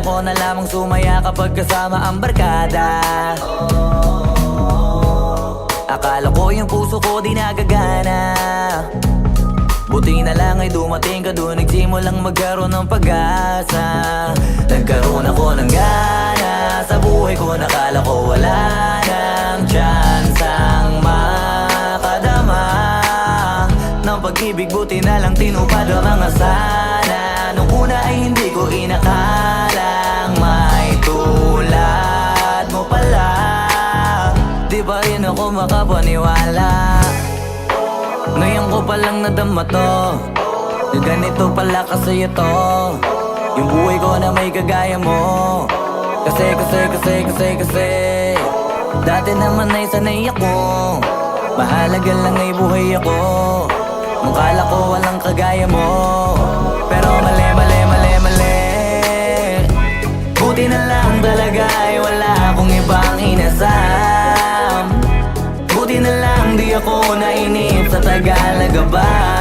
ko na lamang sumaya kapag kasama ang barkada. Akala ko yung puso ko di nagagana. Buti na lang ay dumating ka doon, nagsimulang magkaroon ng pag-asa. Nagkaroon ako ng gana sa buhay ko, nakala ko wala nang chance ang makadama ng pag-ibig. Buti na lang tinupad ang mga sana. Nung una ay hindi ko inakalang may tulad mo pala. Di ba rin ako makapaniwala? Ngayon ko palang nadama to, na ganito pala kasi ito yung buhay ko na may kagaya mo. Kasi dati naman ay sanay ako, mahalaga lang ay buhay ako. Nung kala ko walang kagaya mo, pero mali. Buti na lang talaga ay wala akong ibang inasam. Buti na lang di ako nainip sa Tagalaga ba.